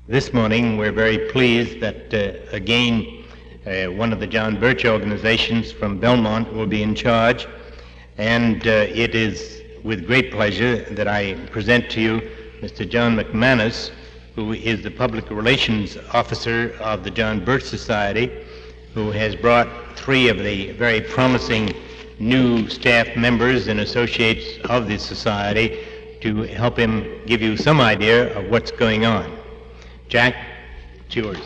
This morning, we're very pleased that again one of the John Birch organizations from Belmont will be in charge, and it is with great pleasure that I present to you Mr. John McManus, who is the Public Relations Officer of the John Birch Society, who has brought three of the very promising new staff members and associates of the Society to help him give you some idea of what's going on. Jack, it's yours.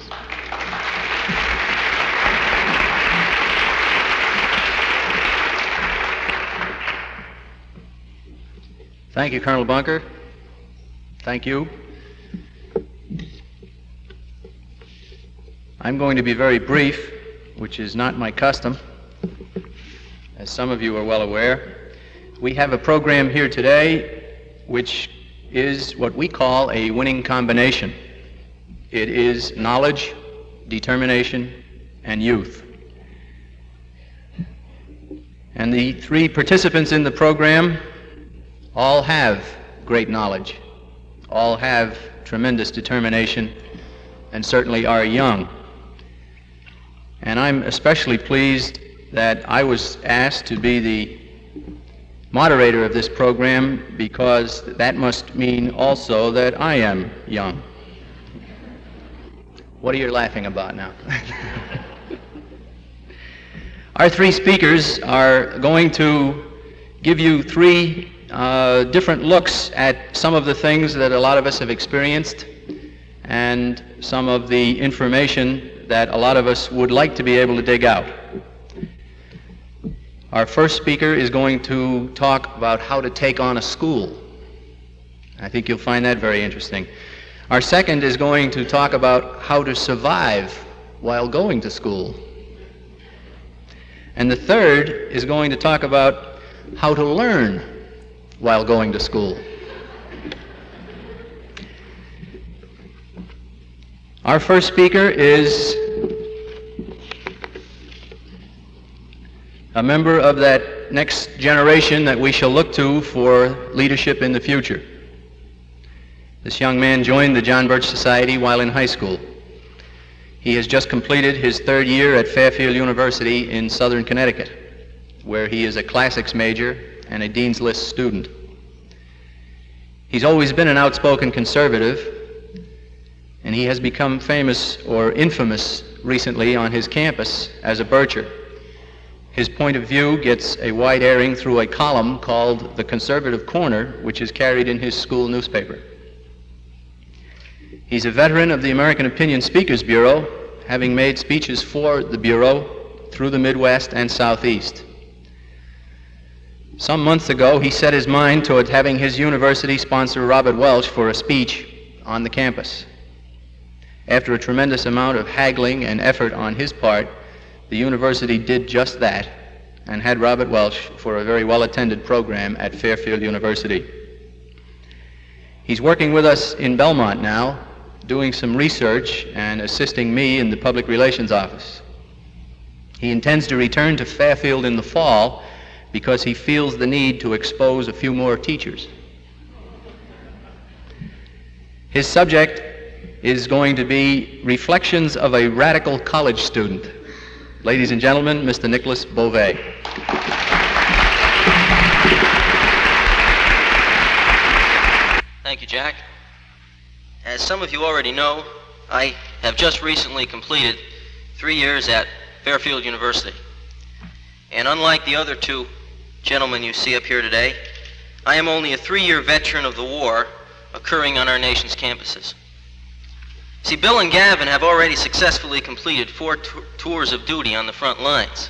Thank you, Colonel Bunker. Thank you. I'm going to be very brief, which is not my custom. As some of you are well aware, we have a program here today which is what we call a winning combination. It is knowledge, determination, and youth. And the three participants in the program all have great knowledge, all have tremendous determination, and certainly are young. And I'm especially pleased that I was asked to be the moderator of this program, because that must mean also that I am young. What are you laughing about now? Our three speakers are going to give you three different looks at some of the things that a lot of us have experienced and some of the information that a lot of us would like to be able to dig out. Our first speaker is going to talk about how to take on a school. I think you'll find that very interesting. Our second is going to talk about how to survive while going to school. And the third is going to talk about how to learn while going to school. Our first speaker is a member of that next generation that we shall look to for leadership in the future. This young man joined the John Birch Society while in high school. He has just completed his third year at Fairfield University in Southern Connecticut, where he is a classics major and a Dean's List student. He's always been an outspoken conservative, and he has become famous or infamous recently on his campus as a Bircher. His point of view gets a wide airing through a column called The Conservative Corner, which is carried in his school newspaper. He's a veteran of the American Opinion Speakers Bureau, having made speeches for the Bureau through the Midwest and Southeast. Some months ago, he set his mind toward having his university sponsor Robert Welch for a speech on the campus. After a tremendous amount of haggling and effort on his part, the university did just that and had Robert Welch for a very well-attended program at Fairfield University. He's working with us in Belmont now, doing some research and assisting me in the Public Relations Office. He intends to return to Fairfield in the fall because he feels the need to expose a few more teachers. His subject is going to be Reflections of a Radical College Student. Ladies and gentlemen, Mr. Nicholas Bov'e. Thank you, Jack. As some of you already know, I have just recently completed 3 years at Fairfield University. And unlike the other two gentlemen you see up here today, I am only a 3-year veteran of the war occurring on our nation's campuses. See, Bill and Gavin have already successfully completed 4 tours of duty on the front lines.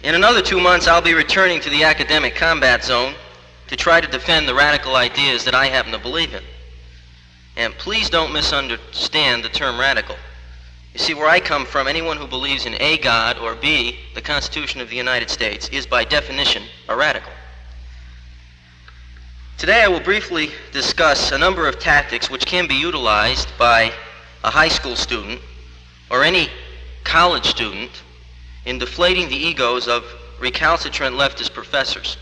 In another 2 months, I'll be returning to the academic combat zone to try to defend the radical ideas that I happen to believe in. And please don't misunderstand the term radical. You see, where I come from, anyone who believes in A, God, or B, the Constitution of the United States, is by definition a radical. Today I will briefly discuss a number of tactics which can be utilized by a high school student or any college student in deflating the egos of recalcitrant leftist professors.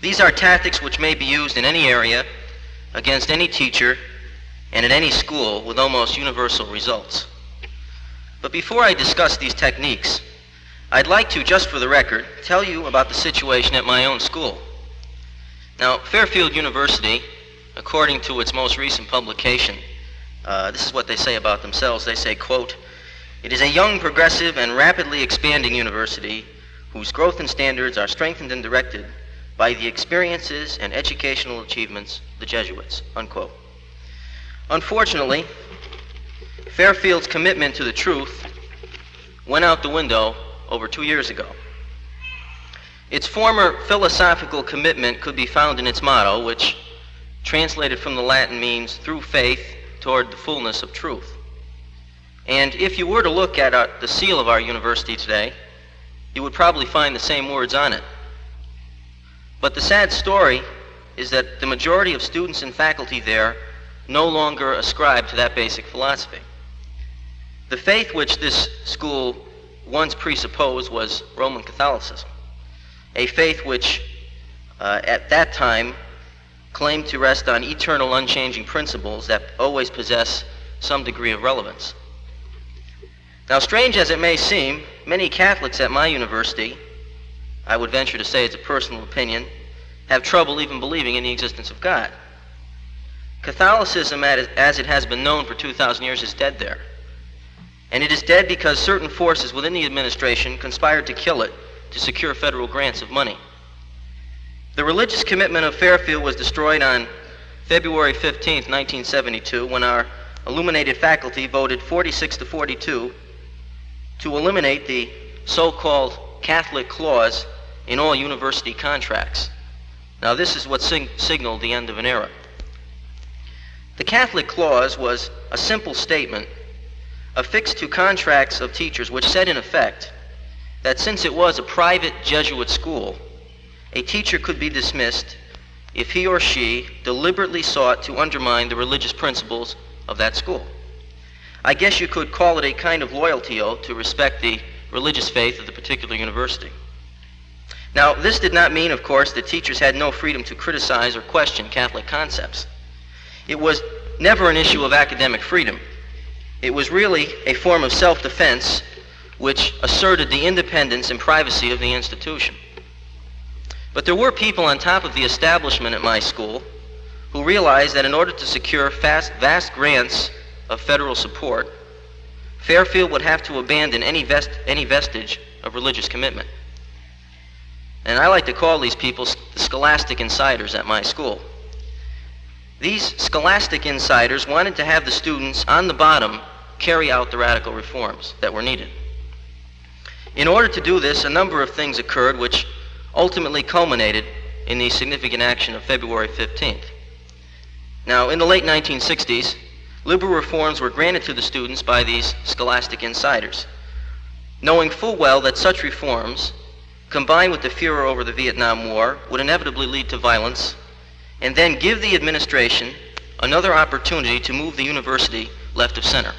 These are tactics which may be used in any area, against any teacher, and at any school with almost universal results. But before I discuss these techniques, I'd like to, just for the record, tell you about the situation at my own school. Now, Fairfield University, according to its most recent publication, this is what they say about themselves. They say, quote, "It is a young, progressive, and rapidly expanding university whose growth and standards are strengthened and directed by the experiences and educational achievements of the Jesuits," unquote. Unfortunately, Fairfield's commitment to the truth went out the window over 2 years ago. Its former philosophical commitment could be found in its motto, which translated from the Latin means "through faith toward the fullness of truth." And if you were to look at the seal of our university today, you would probably find the same words on it. But the sad story is that the majority of students and faculty there no longer ascribe to that basic philosophy. The faith which this school once presupposed was Roman Catholicism, a faith which at that time claimed to rest on eternal, unchanging principles that always possess some degree of relevance. Now, strange as it may seem, many Catholics at my university, I would venture to say it's a personal opinion, have trouble even believing in the existence of God. Catholicism, as it has been known for 2,000 years, is dead there. And it is dead because certain forces within the administration conspired to kill it to secure federal grants of money. The religious commitment of Fairfield was destroyed on February 15, 1972, when our illuminated faculty voted 46 to 42 to eliminate the so-called Catholic clause in all university contracts. Now, this is what signaled the end of an era. The Catholic clause was a simple statement affixed to contracts of teachers which said in effect that since it was a private Jesuit school, a teacher could be dismissed if he or she deliberately sought to undermine the religious principles of that school. I guess you could call it a kind of loyalty oath to respect the religious faith of the particular university. Now, this did not mean, of course, that teachers had no freedom to criticize or question Catholic concepts. It was never an issue of academic freedom. It was really a form of self-defense which asserted the independence and privacy of the institution. But there were people on top of the establishment at my school who realized that in order to secure vast grants of federal support, Fairfield would have to abandon any vestige of religious commitment. And I like to call these people the scholastic insiders at my school. These scholastic insiders wanted to have the students on the bottom carry out the radical reforms that were needed. In order to do this, a number of things occurred which ultimately culminated in the significant action of February 15th. Now, in the late 1960s, liberal reforms were granted to the students by these scholastic insiders, knowing full well that such reforms, combined with the furor over the Vietnam War, would inevitably lead to violence, and then give the administration another opportunity to move the university left of center.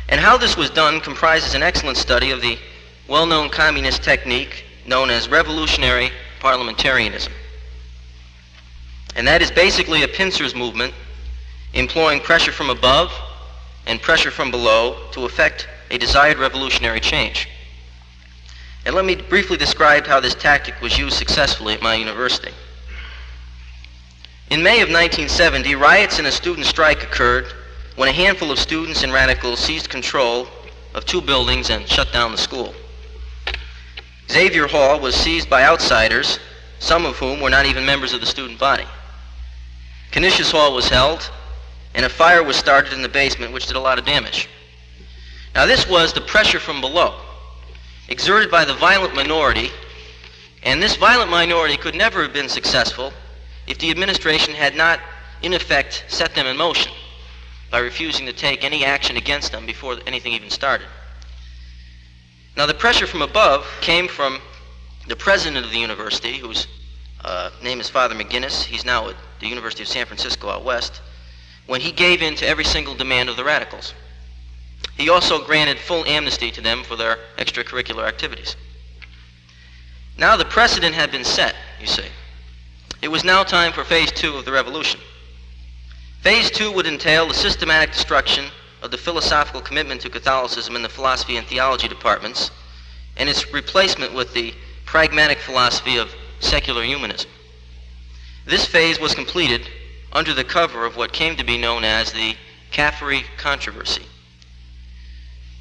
And how this was done comprises an excellent study of the well-known communist technique known as revolutionary parliamentarianism. And that is basically a pincers movement employing pressure from above and pressure from below to effect a desired revolutionary change. And let me briefly describe how this tactic was used successfully at my university. In May of 1970, riots and a student strike occurred when a handful of students and radicals seized control of 2 buildings and shut down the school. Xavier Hall was seized by outsiders, some of whom were not even members of the student body. Canisius Hall was held, and a fire was started in the basement, which did a lot of damage. Now, this was the pressure from below, exerted by the violent minority, and this violent minority could never have been successful if the administration had not, in effect, set them in motion by refusing to take any action against them before anything even started. Now, the pressure from above came from the president of the university, whose name is Father McManus. He's now at the University of San Francisco out west, when he gave in to every single demand of the radicals. He also granted full amnesty to them for their extracurricular activities. Now the precedent had been set, you see. It was now time for phase 2 of the revolution. Phase 2 would entail the systematic destruction of the philosophical commitment to Catholicism in the philosophy and theology departments, and its replacement with the pragmatic philosophy of secular humanism. This phase was completed under the cover of what came to be known as the Caffrey Controversy.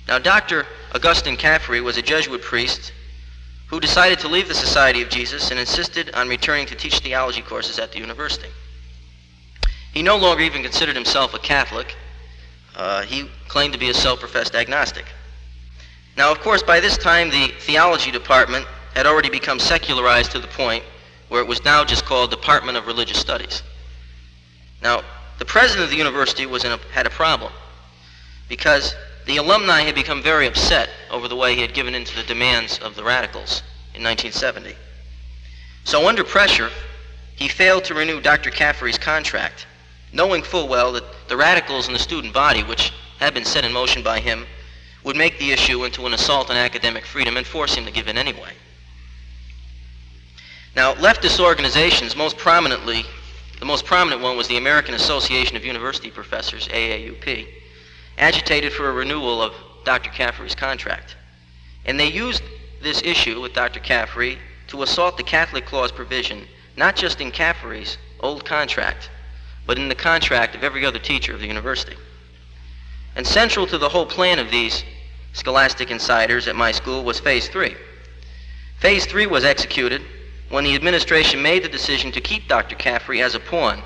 Now, Dr. Augustine Caffrey was a Jesuit priest who decided to leave the Society of Jesus and insisted on returning to teach theology courses at the university. He no longer even considered himself a Catholic. He claimed to be a self-professed agnostic. Now, of course, by this time, the theology department had already become secularized to the point where it was now just called Department of Religious Studies. Now, the president of the university had a problem because the alumni had become very upset over the way he had given in to the demands of the radicals in 1970. So under pressure, he failed to renew Dr. Caffrey's contract, knowing full well that the radicals in the student body, which had been set in motion by him, would make the issue into an assault on academic freedom and force him to give in anyway. Now, leftist organizations, the most prominent one was the American Association of University Professors, AAUP, agitated for a renewal of Dr. Caffrey's contract. And they used this issue with Dr. Caffrey to assault the Catholic clause provision, not just in Caffrey's old contract, but in the contract of every other teacher of the university. And central to the whole plan of these scholastic insiders at my school was Phase 3. Phase 3 was executed when the administration made the decision to keep Dr. Caffrey as a pawn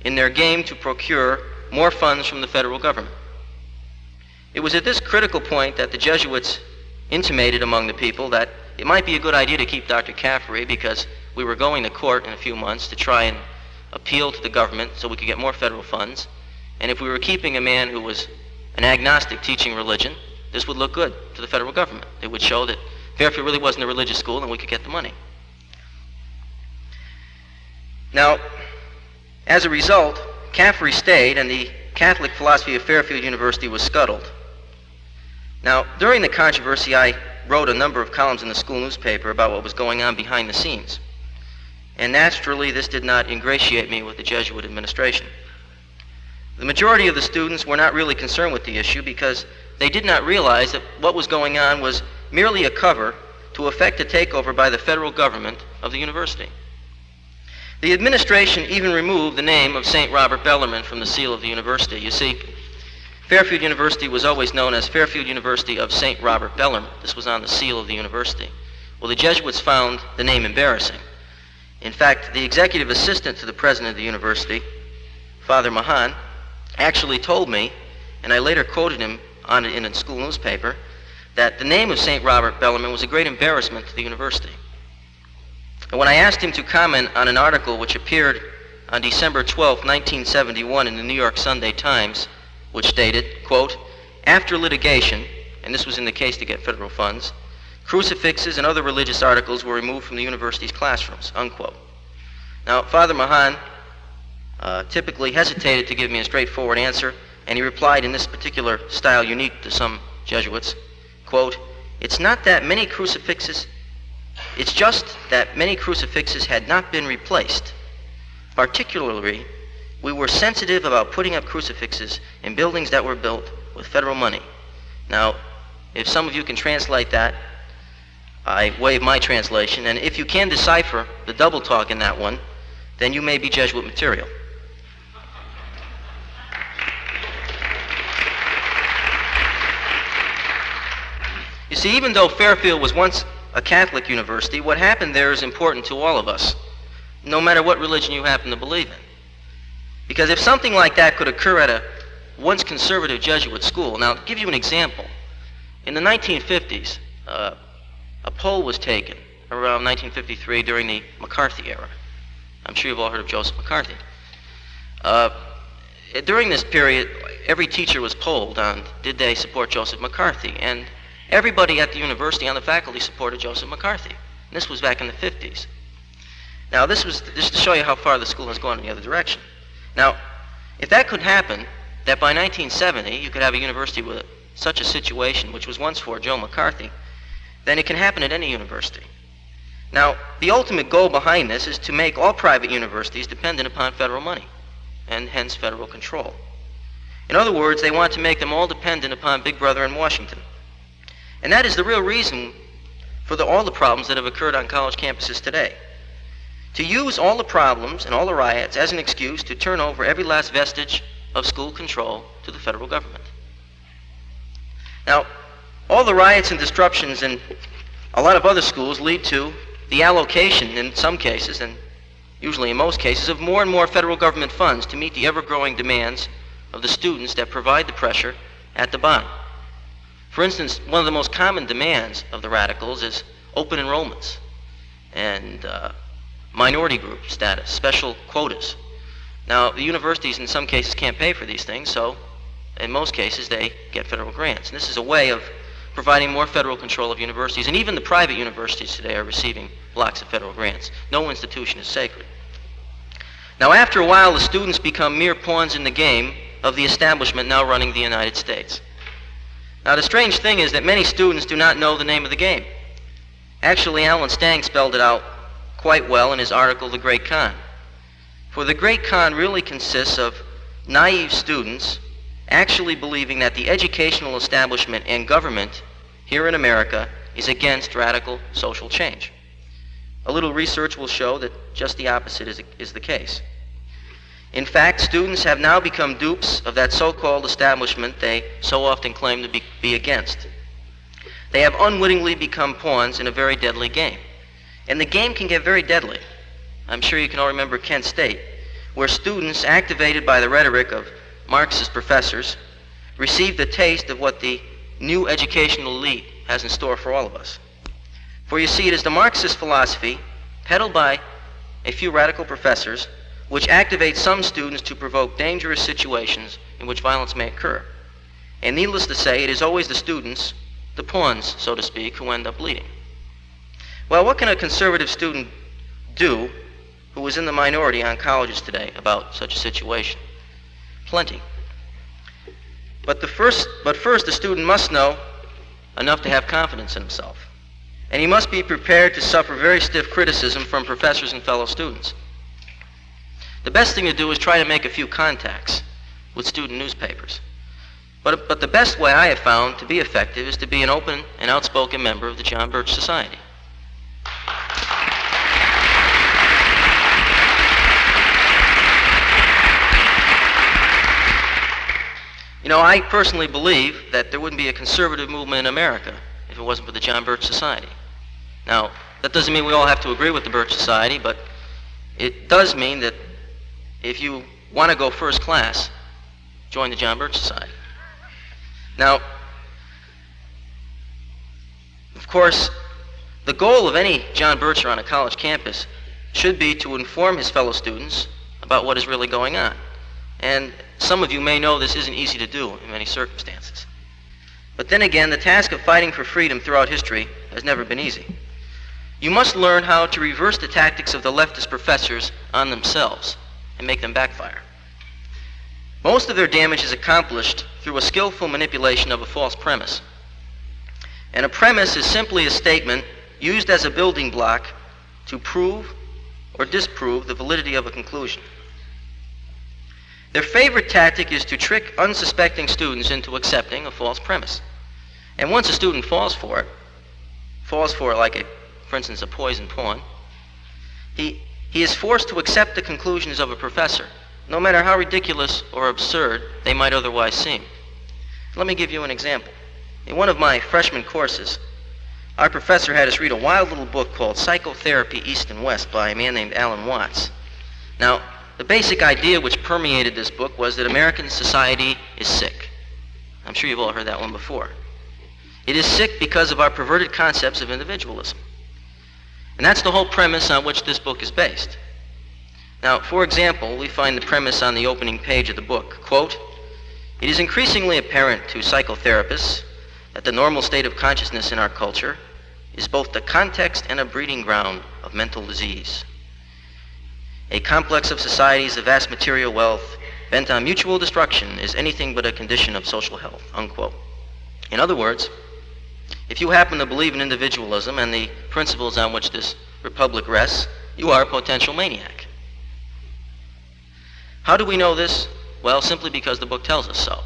in their game to procure more funds from the federal government. It was at this critical point that the Jesuits intimated among the people that it might be a good idea to keep Dr. Caffrey because we were going to court in a few months to try and appeal to the government so we could get more federal funds. And if we were keeping a man who was an agnostic teaching religion, this would look good to the federal government. It would show that Fairfield really wasn't a religious school and we could get the money. Now, as a result, Caffrey stayed and the Catholic philosophy of Fairfield University was scuttled. Now, during the controversy, I wrote a number of columns in the school newspaper about what was going on behind the scenes. And naturally, this did not ingratiate me with the Jesuit administration. The majority of the students were not really concerned with the issue because they did not realize that what was going on was merely a cover to effect a takeover by the federal government of the university. The administration even removed the name of St. Robert Bellarmine from the seal of the university. You see, Fairfield University was always known as Fairfield University of St. Robert Bellarmine. This was on the seal of the university. Well, the Jesuits found the name embarrassing. In fact, the executive assistant to the president of the university, Father Mahan, actually told me, and I later quoted him in a school newspaper, that the name of St. Robert Bellarmine was a great embarrassment to the university. And when I asked him to comment on an article which appeared on December 12, 1971 in the New York Sunday Times, which stated, quote, "After litigation," and this was in the case to get federal funds, "crucifixes and other religious articles were removed from the university's classrooms," unquote. Now, Father Mahan typically hesitated to give me a straightforward answer, and he replied in this particular style unique to some Jesuits, quote, "It's not that many crucifixes, it's just that many crucifixes had not been replaced. Particularly, we were sensitive about putting up crucifixes in buildings that were built with federal money." Now, if some of you can translate that, I waive my translation, and if you can decipher the double talk in that one, then you may be Jesuit material. You see, even though Fairfield was once a Catholic university, what happened there is important to all of us, no matter what religion you happen to believe in. Because if something like that could occur at a once conservative Jesuit school, now, to give you an example, in the 1950s, a poll was taken around 1953 during the McCarthy era. I'm sure you've all heard of Joseph McCarthy. During this period, every teacher was polled on did they support Joseph McCarthy, and everybody at the university on the faculty supported Joseph McCarthy. And this was back in the 50s. Now, this was just to show you how far the school has gone in the other direction. Now, if that could happen, that by 1970 you could have a university with such a situation, which was once for Joe McCarthy, then it can happen at any university. Now, the ultimate goal behind this is to make all private universities dependent upon federal money. and hence federal control. In other words, they want to make them all dependent upon Big Brother in Washington. And that is the real reason for all the problems that have occurred on college campuses today. To use all the problems and all the riots as an excuse to turn over every last vestige of school control to the federal government. Now, all the riots and disruptions in a lot of other schools lead to the allocation, in some cases, and usually in most cases, of more and more federal government funds to meet the ever-growing demands of the students that provide the pressure at the bottom. For instance, one of the most common demands of the radicals is open enrollments and minority group status, special quotas. Now, the universities in some cases can't pay for these things, so in most cases they get federal grants. And this is a way of providing more federal control of universities, and even the private universities today are receiving lots of federal grants. No institution is sacred. Now, after a while, the students become mere pawns in the game of the establishment now running the United States. Now, the strange thing is that many students do not know the name of the game. Actually, Alan Stang spelled it out quite well in his article, The Great Con. For the Great Con really consists of naive students actually believing that the educational establishment and government here in America is against radical social change. A little research will show that just the opposite is the case. In fact, students have now become dupes of that so-called establishment they so often claim to be against. They have unwittingly become pawns in a very deadly game. And the game can get very deadly. I'm sure you can all remember Kent State, where students, activated by the rhetoric of Marxist professors, received a taste of what the new educational elite has in store for all of us. For you see, it is the Marxist philosophy, peddled by a few radical professors, which activates some students to provoke dangerous situations in which violence may occur. And needless to say, it is always the students, the pawns, so to speak, who end up leading. Well, what can a conservative student do who is in the minority on colleges today about such a situation? Plenty. But first, the student must know enough to have confidence in himself. And he must be prepared to suffer very stiff criticism from professors and fellow students. The best thing to do is try to make a few contacts with student newspapers. But the best way I have found to be effective is to be an open and outspoken member of the John Birch Society. You know, I personally believe that there wouldn't be a conservative movement in America if it wasn't for the John Birch Society. Now, that doesn't mean we all have to agree with the Birch Society, but it does mean that if you want to go first class, join the John Birch Society. Now, of course, the goal of any John Bircher on a college campus should be to inform his fellow students about what is really going on. And some of you may know this isn't easy to do in many circumstances. But then again, the task of fighting for freedom throughout history has never been easy. You must learn how to reverse the tactics of the leftist professors on themselves and make them backfire. Most of their damage is accomplished through a skillful manipulation of a false premise. And a premise is simply a statement used as a building block to prove or disprove the validity of a conclusion. Their favorite tactic is to trick unsuspecting students into accepting a false premise. And once a student falls for it like, for instance, a poison pawn, he is forced to accept the conclusions of a professor, no matter how ridiculous or absurd they might otherwise seem. Let me give you an example. In one of my freshman courses, our professor had us read a wild little book called Psychotherapy East and West by a man named Alan Watts. Now, the basic idea which permeated this book was that American society is sick. I'm sure you've all heard that one before. It is sick because of our perverted concepts of individualism. And that's the whole premise on which this book is based. Now, for example, we find the premise on the opening page of the book, quote, "It is increasingly apparent to psychotherapists that the normal state of consciousness in our culture is both the context and a breeding ground of mental disease. A complex of societies of vast material wealth bent on mutual destruction is anything but a condition of social health," unquote. In other words, if you happen to believe in individualism and the principles on which this republic rests, you are a potential maniac. How do we know this? Well, simply because the book tells us so.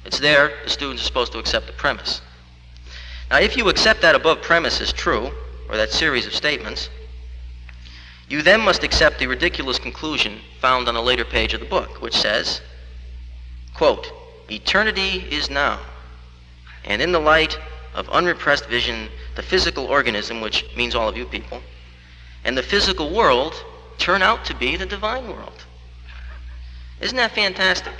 It's there, the students are supposed to accept the premise. Now, if you accept that above premise is true, or that series of statements, you then must accept the ridiculous conclusion found on a later page of the book, which says, quote, "Eternity is now, and in the light of unrepressed vision, the physical organism," which means all of you people, "and the physical world turn out to be the divine world." Isn't that fantastic?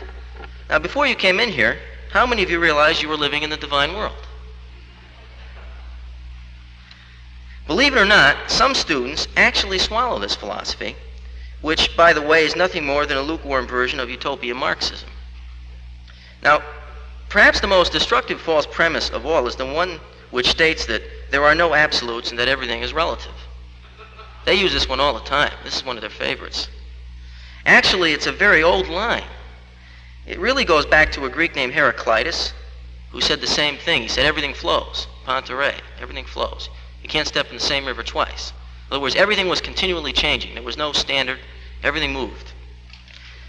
Now, before you came in here, how many of you realized you were living in the divine world? Believe it or not, some students actually swallow this philosophy, which, by the way, is nothing more than a lukewarm version of utopia Marxism. Now, perhaps the most destructive false premise of all is the one which states that there are no absolutes and that everything is relative. They use this one all the time. This is one of their favorites. Actually, it's a very old line. It really goes back to a Greek named Heraclitus, who said the same thing. He said, everything flows. Pantere, everything flows. You can't step in the same river twice. In other words, everything was continually changing. There was no standard. Everything moved.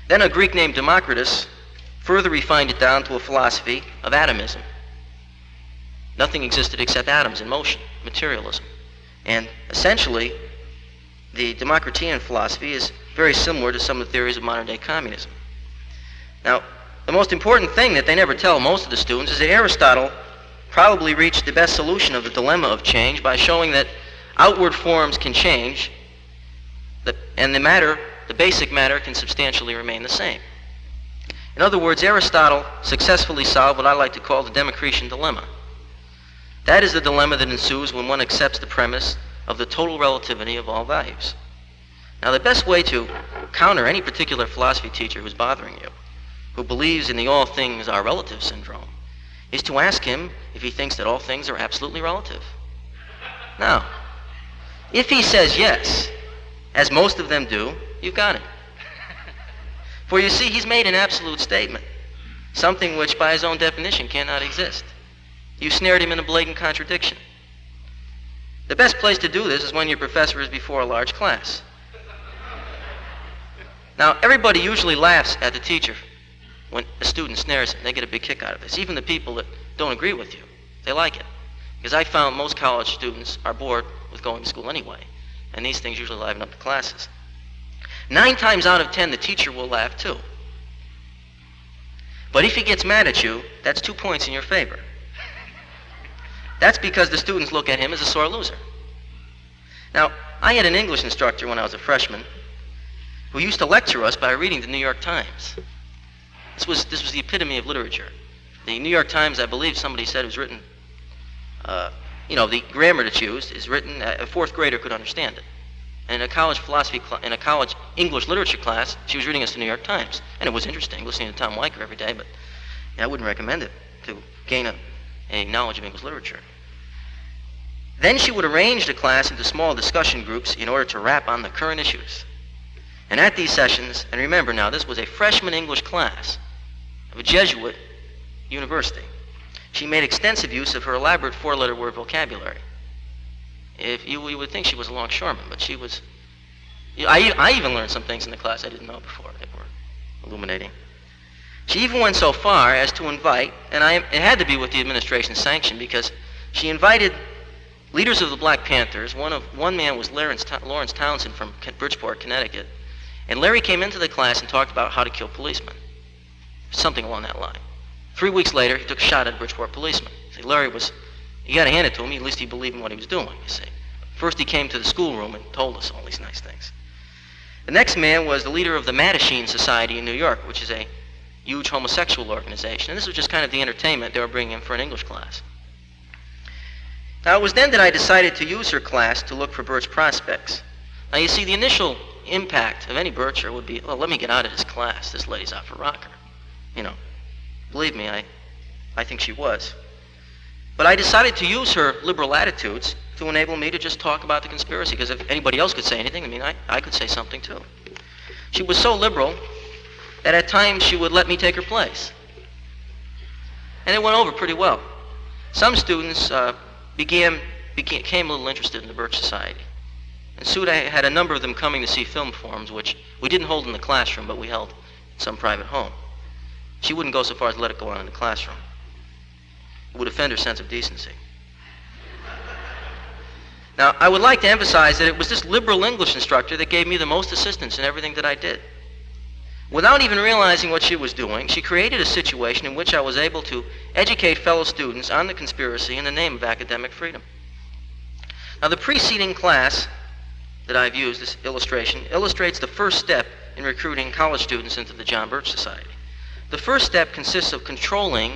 Then a Greek named Democritus further refined it down to a philosophy of atomism. Nothing existed except atoms in motion, materialism. And essentially, the Democritean philosophy is very similar to some of the theories of modern-day communism. Now, the most important thing that they never tell most of the students is that Aristotle probably reached the best solution of the dilemma of change by showing that outward forms can change, and the basic matter can substantially remain the same. In other words, Aristotle successfully solved what I like to call the Democritean dilemma. That is the dilemma that ensues when one accepts the premise of the total relativity of all values. Now, the best way to counter any particular philosophy teacher who's bothering you, who believes in the all things are relative syndrome, is to ask him if he thinks that all things are absolutely relative. Now, if he says yes, as most of them do, you've got him. For you see, he's made an absolute statement, something which by his own definition cannot exist. You snared him in a blatant contradiction. The best place to do this is when your professor is before a large class. Now, everybody usually laughs at the teacher when a student snares him. They get a big kick out of this. Even the people that don't agree with you, they like it. Because I found most college students are bored with going to school anyway, and these things usually liven up the classes. 9 times out of 10, the teacher will laugh too. But if he gets mad at you, that's 2 points in your favor. That's because the students look at him as a sore loser. Now, I had an English instructor when I was a freshman who used to lecture us by reading the New York Times. This was the epitome of literature. The New York Times, I believe somebody said, was written, the grammar that's used is written, a 4th grader could understand it. And in a college English literature class, she was reading us the New York Times. And it was interesting, listening to Tom Weicker every day, but I wouldn't recommend it to gain a knowledge of English literature. Then she would arrange the class into small discussion groups in order to rap on the current issues. And at these sessions, and remember now, this was a freshman English class of a Jesuit university, she made extensive use of her elaborate 4-letter word vocabulary. You would think she was a longshoreman, but she was... I even learned some things in the class I didn't know before that were illuminating. She even went so far as to invite, and it had to be with the administration's sanction, because she invited leaders of the Black Panthers. One man was Lawrence Townsend from Bridgeport, Connecticut, and Larry came into the class and talked about how to kill policemen, something along that line. 3 weeks later, he took a shot at a Bridgeport policeman. See, Larry was, you got to hand it to him, at least he believed in what he was doing, you see. First he came to the schoolroom and told us all these nice things. The next man was the leader of the Mattachine Society in New York, which is a huge homosexual organization. And this was just kind of the entertainment they were bringing in for an English class. Now, it was then that I decided to use her class to look for Birch prospects. Now, you see, the initial impact of any Bircher would be, well, let me get out of this class. This lady's out for rocker. Believe me, I think she was. But I decided to use her liberal attitudes to enable me to just talk about the conspiracy, because if anybody else could say anything, I could say something too. She was so liberal that at times she would let me take her place. And it went over pretty well. Some students became a little interested in the Birch Society. And soon I had a number of them coming to see film forums, which we didn't hold in the classroom, but we held some private home. She wouldn't go so far as to let it go on in the classroom. It would offend her sense of decency. Now, I would like to emphasize that it was this liberal English instructor that gave me the most assistance in everything that I did. Without even realizing what she was doing, she created a situation in which I was able to educate fellow students on the conspiracy in the name of academic freedom. Now, the preceding class that I've used, this illustration, illustrates the first step in recruiting college students into the John Birch Society. The first step consists of controlling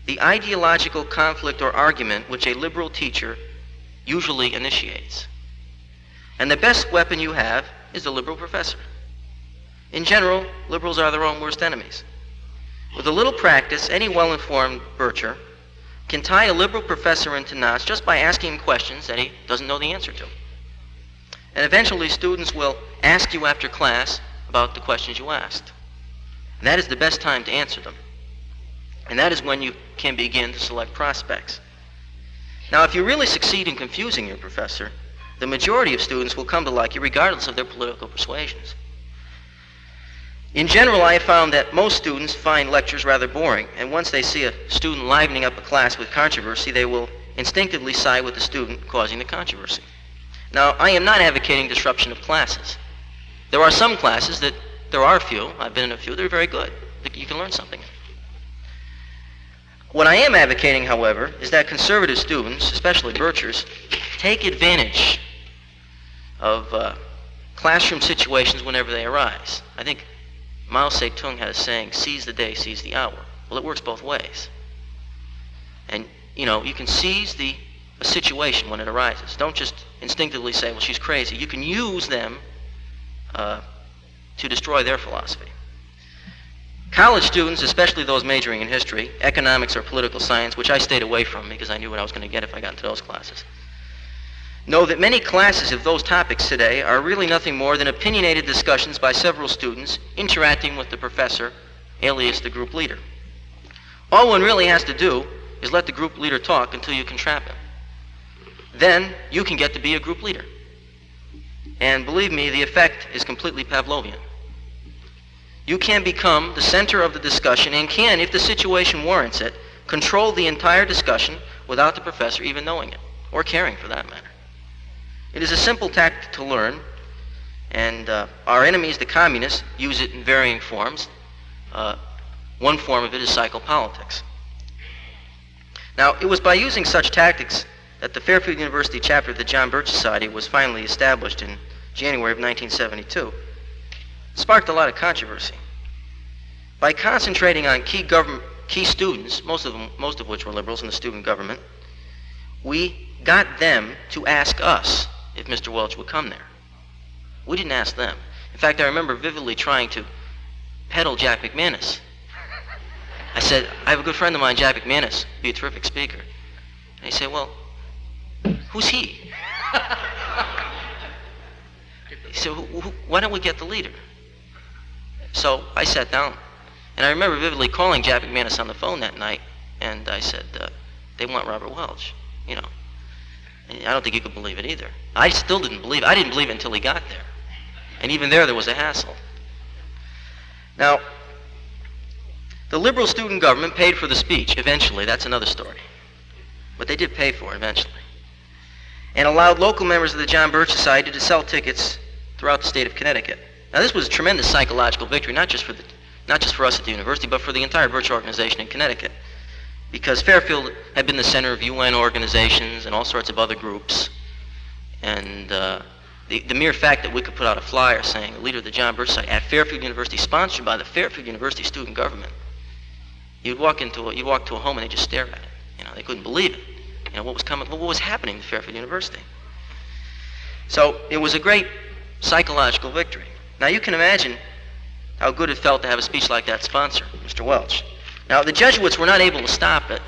the ideological conflict or argument which a liberal teacher usually initiates. And the best weapon you have is the liberal professor. In general, liberals are their own worst enemies. With a little practice, any well-informed Bircher can tie a liberal professor into knots just by asking him questions that he doesn't know the answer to. And eventually students will ask you after class about the questions you asked. And that is the best time to answer them. And that is when you can begin to select prospects. Now, if you really succeed in confusing your professor, the majority of students will come to like you regardless of their political persuasions. In general, I have found that most students find lectures rather boring, and once they see a student livening up a class with controversy, they will instinctively side with the student causing the controversy. Now, I am not advocating disruption of classes. There are some classes that, there are a few, I've been in a few, they're very good. You can learn something. What I am advocating, however, is that conservative students, especially Birchers, take advantage of classroom situations whenever they arise. I think Mao Zedong had a saying, seize the day, seize the hour. Well, it works both ways. And, you know, you can seize a situation when it arises. Don't just instinctively say, well, she's crazy. You can use them to destroy their philosophy. College students, especially those majoring in history, economics, or political science, which I stayed away from because I knew what I was going to get if I got into those classes, know that many classes of those topics today are really nothing more than opinionated discussions by several students interacting with the professor, alias the group leader. All one really has to do is let the group leader talk until you can trap him. Then you can get to be a group leader. And believe me, the effect is completely Pavlovian. You can become the center of the discussion and can, if the situation warrants it, control the entire discussion without the professor even knowing it, or caring for that matter. It is a simple tactic to learn, and our enemies, the communists, use it in varying forms. One form of it is psychopolitics. Now, it was by using such tactics that the Fairfield University chapter of the John Birch Society was finally established in January of 1972. It sparked a lot of controversy. By concentrating on key students, most of which were liberals in the student government, we got them to ask us if Mr. Welch would come there. We didn't ask them. In fact, I remember vividly trying to peddle Jack McManus. I said, I have a good friend of mine, Jack McManus, be a terrific speaker. And he said, well, who's he? He said, why don't we get the leader? So I sat down, and I remember vividly calling Jack McManus on the phone that night, and I said, they want Robert Welch, you know. And I don't think you could believe it either. I still didn't believe it. I didn't believe it until he got there. And even there was a hassle. Now, the liberal student government paid for the speech eventually. That's another story. But they did pay for it eventually. And allowed local members of the John Birch Society to sell tickets throughout the state of Connecticut. Now, this was a tremendous psychological victory, not just for us at the university, but for the entire Birch organization in Connecticut. Because Fairfield had been the center of UN organizations and all sorts of other groups. And the mere fact that we could put out a flyer saying, the leader of the John Birch Society at Fairfield University, sponsored by the Fairfield University student government, you'd walk to a home and they'd just stare at it. You know, they couldn't believe it. You know, what was happening to Fairfield University. So it was a great psychological victory. Now you can imagine how good it felt to have a speech like that sponsor, Mr. Welch. Now the Jesuits were not able to stop it,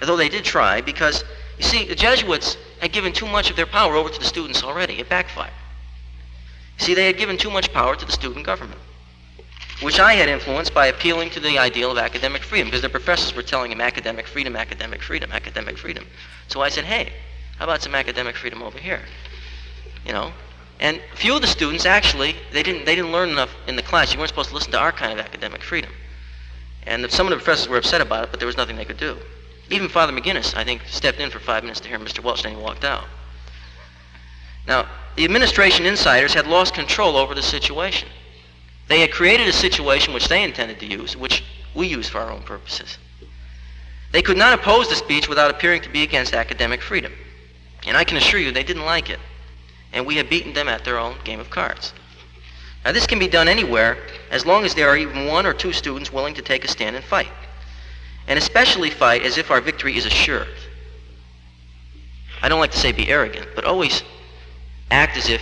although they did try, because, you see, the Jesuits had given too much of their power over to the students already. It backfired. You see, they had given too much power to the student government, which I had influenced by appealing to the ideal of academic freedom, because their professors were telling him academic freedom, academic freedom, academic freedom. So I said, hey, how about some academic freedom over here? You know, And a few of the students actually, they didn't learn enough in the class. You weren't supposed to listen to our kind of academic freedom. And some of the professors were upset about it, but there was nothing they could do. Even Father McManus, I think, stepped in for 5 minutes to hear Mr. Welch, and he walked out. Now, the administration insiders had lost control over the situation. They had created a situation which they intended to use, which we use for our own purposes. They could not oppose the speech without appearing to be against academic freedom. And I can assure you they didn't like it. And we have beaten them at their own game of cards. Now, this can be done anywhere as long as there are even 1 or 2 students willing to take a stand and fight. And especially fight as if our victory is assured. I don't like to say be arrogant, but always act as if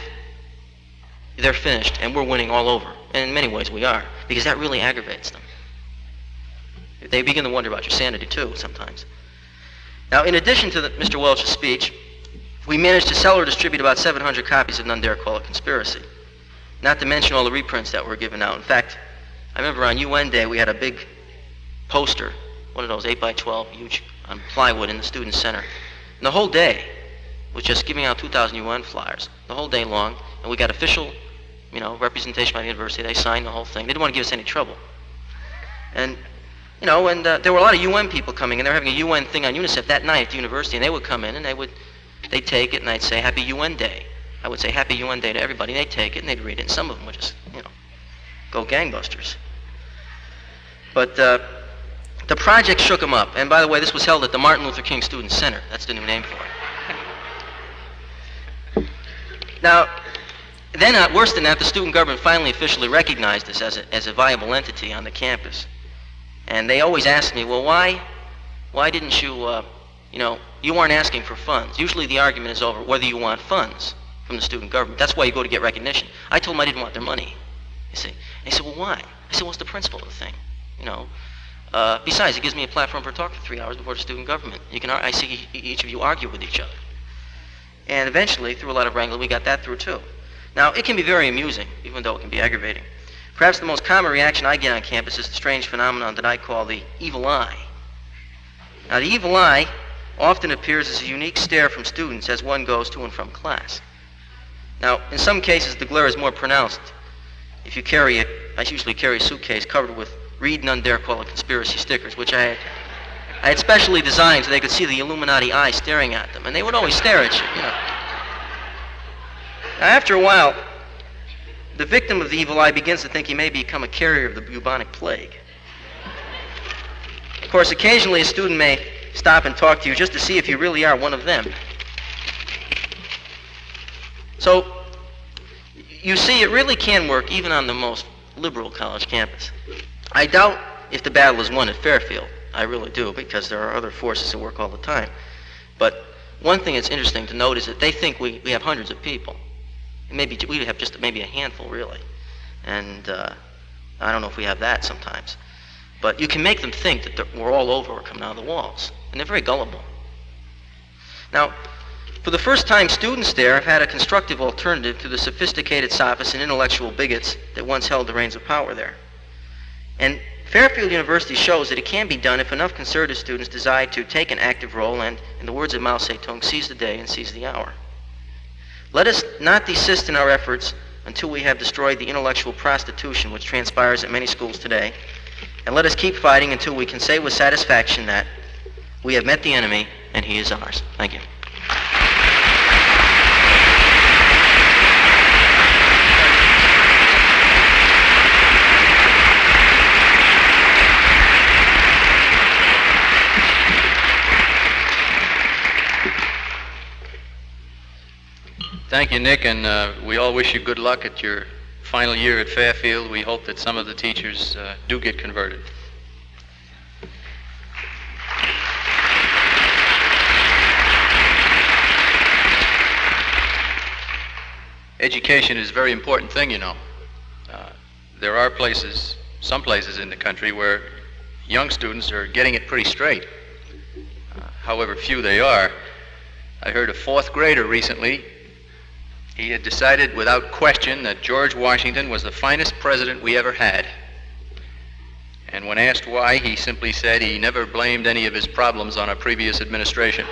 they're finished and we're winning all over. And in many ways we are, because that really aggravates them. They begin to wonder about your sanity too sometimes. Now, in addition to Mr. Welch's speech, we managed to sell or distribute about 700 copies of None Dare Call It Conspiracy. Not to mention all the reprints that were given out. In fact, I remember on UN Day we had a big poster, one of those 8 by 12, huge, on plywood in the Student Center. And the whole day was just giving out 2,000 UN flyers, the whole day long, and we got official, representation by the university. They signed the whole thing. They didn't want to give us any trouble. And, there were a lot of UN people coming, and they were having a UN thing on UNICEF that night at the university, and they would come in, and they'd take it, and I'd say, Happy UN Day. I would say, Happy UN Day to everybody, and they'd take it, and they'd read it, and some of them would just, go gangbusters. But the project shook them up, and by the way, this was held at the Martin Luther King Student Center. That's the new name for it. Now, then, worse than that, the student government finally officially recognized this as a viable entity on the campus. And they always ask me, well, why didn't you, you aren't asking for funds. Usually the argument is over whether you want funds from the student government. That's why you go to get recognition. I told them I didn't want their money, you see. And they said, well, why? I said, what's the principle of the thing? Besides, it gives me a platform for talk for 3 hours before the student government. I see each of you argue with each other. And eventually, through a lot of wrangling, we got that through too. Now, it can be very amusing, even though it can be aggravating. Perhaps the most common reaction I get on campus is the strange phenomenon that I call the evil eye. Now, the evil eye often appears as a unique stare from students as one goes to and from class. Now, in some cases, the glare is more pronounced. If you carry it, I usually carry a suitcase covered with Read None Dare Call It Conspiracy stickers, which I had specially designed so they could see the Illuminati eye staring at them, and they would always stare at you, Now, after a while, the victim of the evil eye begins to think he may become a carrier of the bubonic plague. Of course, occasionally a student may stop and talk to you just to see if you really are one of them. So, you see, it really can work even on the most liberal college campus. I doubt if the battle is won at Fairfield. I really do, because there are other forces at work all the time. But one thing that's interesting to note is that they think we have hundreds of people. Maybe we have just maybe a handful, really. And I don't know if we have that sometimes. But you can make them think that we're all over or coming out of the walls. And they're very gullible. Now, for the first time, students there have had a constructive alternative to the sophisticated sophists and intellectual bigots that once held the reins of power there. And Fairfield University shows that it can be done if enough conservative students decide to take an active role and, in the words of Mao Zedong, seize the day and seize the hour. Let us not desist in our efforts until we have destroyed the intellectual prostitution which transpires at many schools today, and let us keep fighting until we can say with satisfaction that we have met the enemy and he is ours. Thank you. Thank you, Nick, and we all wish you good luck at your final year at Fairfield. We hope that some of the teachers do get converted. Education is a very important thing, There are places, some places in the country where young students are getting it pretty straight, however few they are. I heard a 4th grader recently. He had decided without question that George Washington was the finest president we ever had. And when asked why, he simply said he never blamed any of his problems on a previous administration.